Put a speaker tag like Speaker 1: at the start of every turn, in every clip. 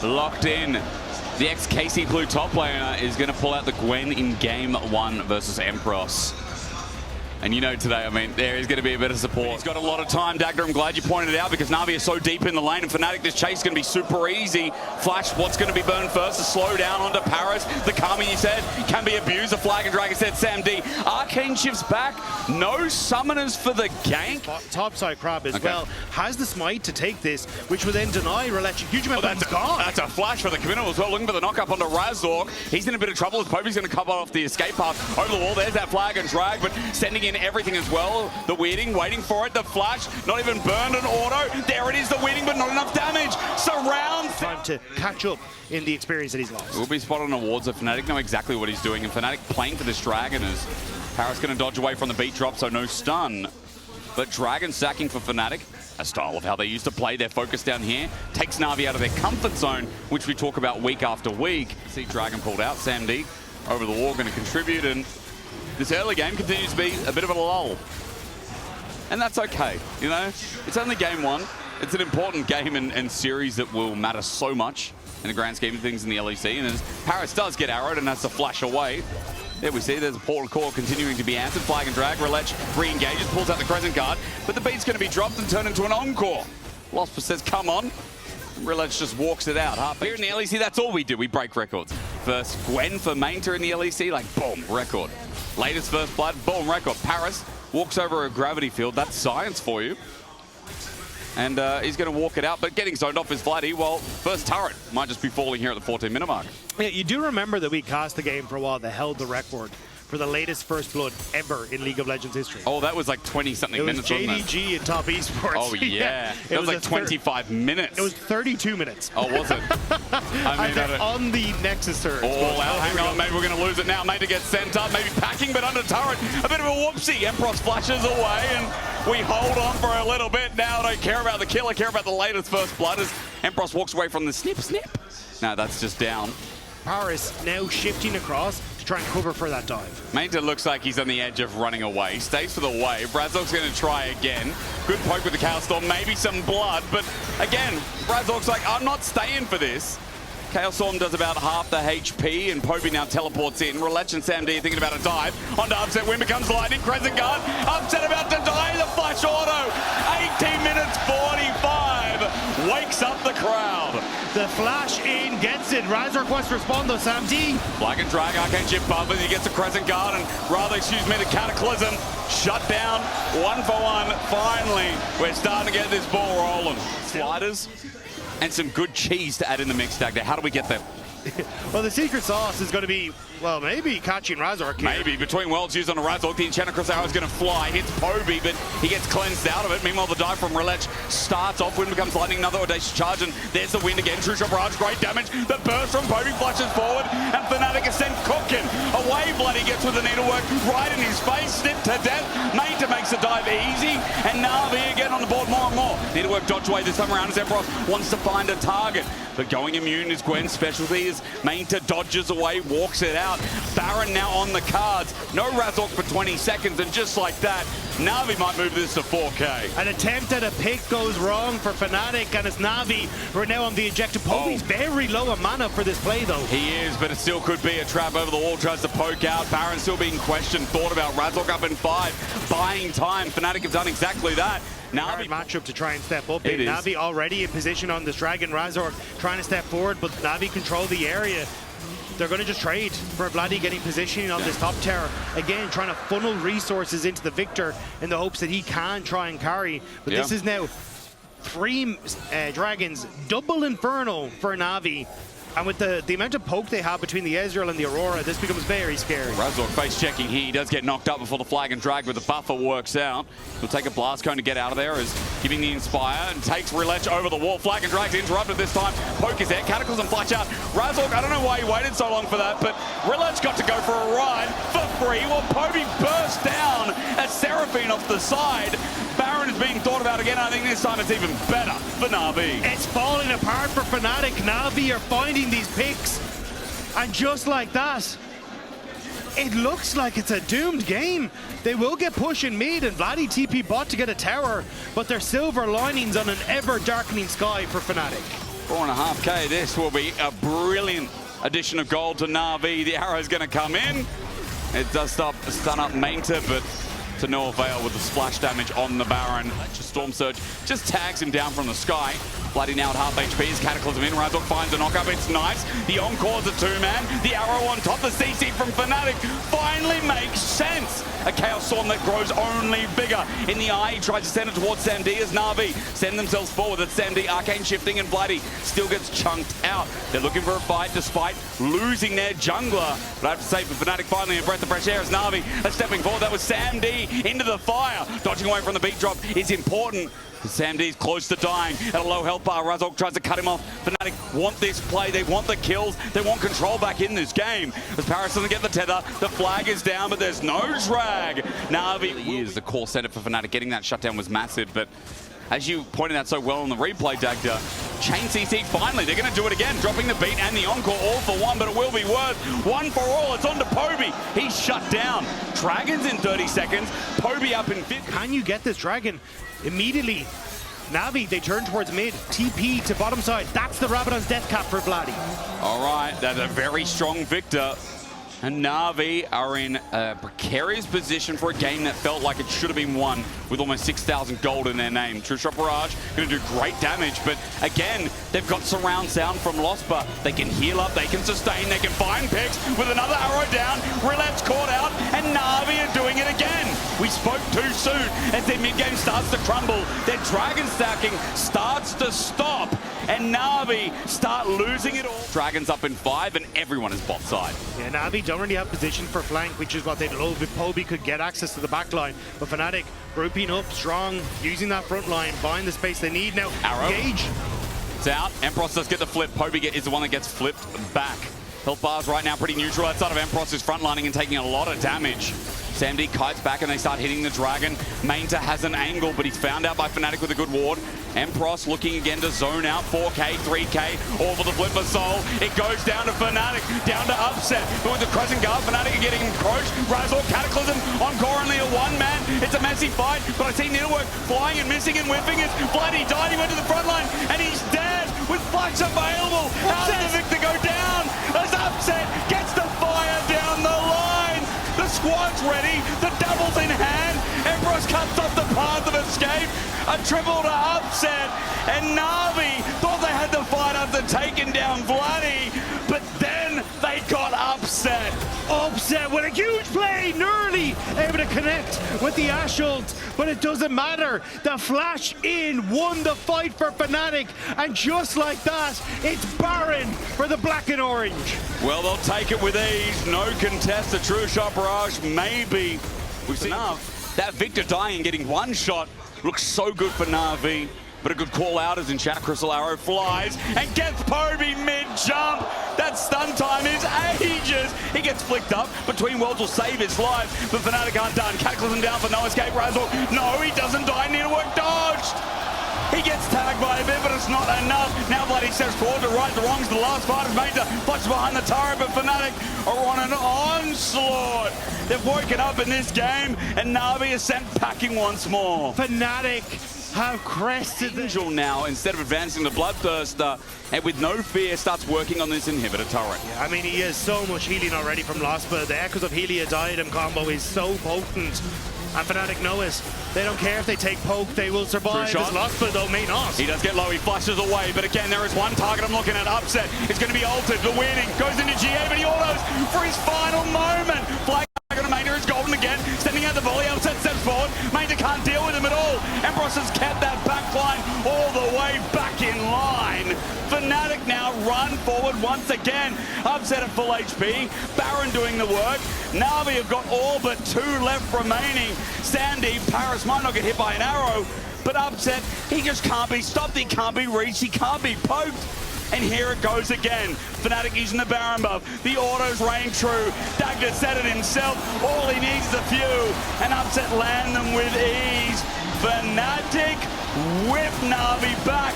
Speaker 1: locked in. The ex-KC Blue top laner is going to pull out the Gwen in game 1 versus Empyros. And you know today, I mean, there is going to be a bit of support. He's got a lot of time, Dagda. I'm glad you pointed it out because NaVi is so deep in the lane. And Fnatic, this chase is going to be super easy. Flash, what's going to be burned first? To slow down onto Parus. The Kami, you said, can be abused. The Flag and Dragon said, Sam D. Arcane shifts back. No summoners for the gank.
Speaker 2: Topside Crab as well has the smite to take this, which will then deny Rhilech a huge amount of gone.
Speaker 1: That's a flash for the committal as well. Looking for the knock-up onto Razork. He's in a bit of trouble as Poby's going to cover off the escape path over the wall. There's that Flag and Drag, but sending in everything as well. The weirding, waiting for it. The flash, not even burned an auto. There it is, the weirding, but not enough damage. Surround.
Speaker 2: Time to catch up in the experience that he's lost.
Speaker 1: We'll be spot on awards. So Fnatic know exactly what he's doing, and Fnatic playing for this Dragon as Parus going to dodge away from the beat drop, so no stun. But Dragon sacking for Fnatic, a style of how they used to play. Their focus down here takes NaVi out of their comfort zone, which we talk about week after week. See Dragon pulled out. Sam D over the wall going to contribute, and this early game continues to be a bit of a lull. And that's okay, you know? It's only game 1. It's an important game and series that will matter so much in the grand scheme of things in the LEC. And as Parus does get arrowed and has to flash away, there we see there's a portal call continuing to be answered. Flag and Drag, Rhilech re-engages, pulls out the Crescent Guard, but the beat's going to be dropped and turned into an encore. Lospa says, come on. Rhilech just walks it out. Here in the LEC, that's all we do. We break records. First Gwen for Maynter in the LEC, like boom, record. Latest first blood, boom, record. Parus walks over a gravity field. That's science for you. And he's going to walk it out, but getting zoned off is Vladi. Well, first turret might just be falling here at the 14-minute mark.
Speaker 2: Yeah, you do remember that we cast the game for a while that held the record for the latest first blood ever in League of Legends history.
Speaker 1: Oh, that was like 20-something minutes, wasn't it?
Speaker 2: JDG in top esports.
Speaker 1: Oh, yeah. It was like 25 minutes.
Speaker 2: It was 32 minutes.
Speaker 1: Oh, was it? I mean,
Speaker 2: on the Nexus turret.
Speaker 1: Oh, hang on. Maybe we're going to lose it now. Maynter gets sent up. Maybe packing, but under turret. A bit of a whoopsie. Empyros flashes away, and we hold on for a little bit now. Don't care about the kill. I care about the latest first blood as Empyros walks away from the snip. No, that's just down.
Speaker 2: Parus now shifting across to try and cover for that dive.
Speaker 1: Maynter looks like he's on the edge of running away. Stays for the wave. Razork's going to try again. Good poke with the Chaos Storm. Maybe some blood, but again, Razork's like, I'm not staying for this. Chaos Storm does about half the HP, and Poby now teleports in. Rhilech and Sam D thinking about a dive. Onto Upset, Win becomes lightning. Crescent Guard. Upset about to die. The flash auto. 18 minutes 45. Wakes up the crowd.
Speaker 2: The flash in gets it. Razork wants to respond though, Sam D.
Speaker 1: Flag and Drag, Arcane Chip buff, and he gets a Crescent Guard, and the Cataclysm shut down. 1 for 1. Finally, we're starting to get this ball rolling. Sliders and some good cheese to add in the mix, Dagda. How do we get them?
Speaker 2: Well, the secret sauce is going to be, well, maybe catching Razork here.
Speaker 1: Maybe. Between worlds used on a Razork, the Enchantress Arrow is going to fly. Hits Poby, but he gets cleansed out of it. Meanwhile, the dive from Rhilech starts off. Wind becomes lightning. Another audacious charge, and there's the wind again. True Shot Barrage, great damage. The burst from Poby flashes forward, and Fnatic is sent cooking. Away, Vladi gets with the needlework right in his face. Snipped to death. Maynter makes the dive easy, and NaVi again on the board more and more. Needlework dodge away this time around as Empyros wants to find a target. But going immune is Gwen's specialty as Maynter dodges away, walks it out. Baron now on the cards. No Razork for 20 seconds, and just like that, NaVi might move this to 4K.
Speaker 2: An attempt at a pick goes wrong for Fnatic, and it's NaVi who are now on the ejector. Poby's very low on mana for this play, though.
Speaker 1: He is, but it still could be a trap over the wall. Tries to poke out. Baron still being questioned. Thought about Razork up in 5. Buying time. Fnatic have done exactly that.
Speaker 2: NaVi matchup to try and step up. NaVi already in position on this Dragon. Razork trying to step forward, but NaVi control the area. They're going to just trade for Vladi getting positioning on this top tower. Again, trying to funnel resources into the Viktor in the hopes that he can try and carry. But this is now 3 Dragons, double Inferno for NaVi. And with the amount of poke they have between the Ezreal and the Aurora, this becomes very scary.
Speaker 1: Razork face checking here. He does get knocked up before the Flag and Drag, but the buffer works out. He'll take a blast cone to get out of there as giving the Inspire and takes Rhilech over the wall. Flag and Drag's interrupted this time. Poke is there. Cataclysm flash out. Razork, I don't know why he waited so long for that, but Rhilech got to go for a ride for free while Poby burst down as Seraphine off the side. Baron is being thought about again. I think this time it's even better for NaVi.
Speaker 2: It's falling apart for Fnatic. NaVi are finding these picks, and just like that, it looks like it's a doomed game. They will get push in mid, and Vladi TP bot to get a tower, but there's silver linings on an ever-darkening sky for Fnatic.
Speaker 1: 4.5k. This will be a brilliant addition of gold to NaVi. The arrow's going to come in. It does stun up Maynter, but to no avail with the splash damage on the Baron. Storm Surge just tags him down from the sky. Vladi now at half HP, his Cataclysm in. Razork finds a knockup, it's nice. The Encore's a two-man. The arrow on top, the CC from Fnatic finally makes sense. A Chaos Storm that grows only bigger. In the eye, he tries to send it towards SamD as NaVi send themselves forward. That's SamD, Arcane shifting, and Vladi still gets chunked out. They're looking for a fight despite losing their jungler. But I have to say, for Fnatic, finally a breath of fresh air as NaVi are stepping forward. That was SamD into the fire. Dodging away from the beat drop is important. SamD's close to dying at a low health bar. Razork tries to cut him off. Fnatic want this play. They want the kills. They want control back in this game. As Parus doesn't get the tether, the flag is down, but there's no drag. NaVi is the core center for Fnatic. Getting that shutdown was massive, but as you pointed out so well on the replay, Dagda, chain CC finally. They're going to do it again, dropping the beat and the encore all for one, but it will be worth one for all. It's on to Poby. He's shut down. Dragons in 30 seconds. Poby up in 50.
Speaker 2: Can you get this dragon immediately? NaVi, they turn towards mid, TP to bottom side. That's the Rabadon's death cap for Vladi.
Speaker 1: All right, that's a very strong Viktor. And NaVi are in a precarious position for a game that felt like it should have been won with almost 6,000 gold in their name. True Shot Barrage going to do great damage, but again, they've got surround sound from Lospa. They can heal up, they can sustain, they can find picks with another arrow down. Rhilech's caught out, and NaVi are doing it again. We spoke too soon as their mid-game starts to crumble. Their dragon stacking starts to stop, and NaVi start losing it all. Dragons up in 5, and everyone is bot side.
Speaker 2: Yeah, NaVi don't really have position for flank, which is what they'd love if Poby could get access to the back line. But Fnatic grouping up strong, using that front line, buying the space they need now.
Speaker 1: Arrow.
Speaker 2: Engage.
Speaker 1: It's out. Empyros does get the flip. Poby is the one that gets flipped back. Health bars right now pretty neutral outside of Empyros, who's frontlining and taking a lot of damage. SamD kites back and they start hitting the dragon. Maynter has an angle, but he's found out by Fnatic with a good ward. Empyros looking again to zone out. 4k, 3k, all for the flip for Soul. It goes down to Fnatic, down to upset. But with the Crescent Guard, Fnatic are getting encroached. Razork, Cataclysm, Encore only a one-man. It's a messy fight, but I see Needlework flying and missing and whipping it. Vladi died, he went to the front line, and he's dead with flash available. How does the Viktor go down? As Upset gets the fire down the line. The squad's ready, the double's in hand. Empyros cuts off the path of escape. A triple to Upset, and NaVi thought they had the fight after taking down Vladi, but then they got upset.
Speaker 2: Upset with a huge play, Nearly able to connect with the Ashe ult, but it doesn't matter. The flash in won the fight for Fnatic, and just like that, it's Baron for the black and orange.
Speaker 1: Well, they'll take it with ease. No contest. The True Shot Barrage, maybe. We've seen enough. That Viktor dying and getting one shot looks so good for NaVi. But a good call out as in chat, Crystal Arrow flies and gets Poby mid-jump. That stun time is ages. He gets flicked up. Between Worlds will save his life, but Fnatic aren't done. Cataclysm down for no escape. Razork, no, he doesn't die. Needlework dodged. He gets tagged by a bit, but it's not enough. Now Vladi steps forward to right the wrongs. The last fight is Maynter flushes behind the turret, but Fnatic are on an onslaught. They've woken up in this game, and NaVi is sent packing once more.
Speaker 2: Fnatic have crested the
Speaker 1: Angel now, instead of advancing the Bloodthirster, and with no fear starts working on this inhibitor turret.
Speaker 2: Yeah, I mean, he has so much healing already from Lospa. The Echoes of Helia Diadem combo is so potent. And Fnatic know it. They don't care if they take poke, they will survive. As Lospa, though, may not.
Speaker 1: He does get low, he flashes away, but again, there is one target I'm looking at. Upset. It's going to be altered. The winning goes into GA, but he autos for his final moment. Flag on Maynter is golden again, sending out the volley. Upset steps forward. Maynter can't deal with him at all. Empyros has kept that back line all the way back in line. Fnatic now run forward once again. Upset at full HP. Baron doing the work. NaVi have got all but 2 left remaining. SamD, Parus might not get hit by an arrow, but Upset, he just can't be stopped. He can't be reached. He can't be poked. And here it goes again. Fnatic using the Baron buff. The autos reign true. Dagda said it himself. All he needs is a few. And Upset land them with ease. Fnatic whip NaVi back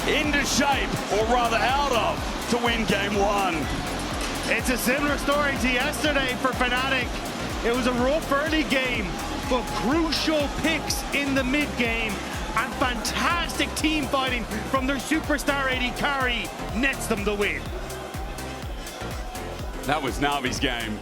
Speaker 1: into shape, or rather out of, to win game 1.
Speaker 2: It's a similar story to yesterday for Fnatic. It was a rough early game, but crucial picks in the mid game and fantastic team fighting from their superstar AD carry nets them the win.
Speaker 1: That was NaVi's game.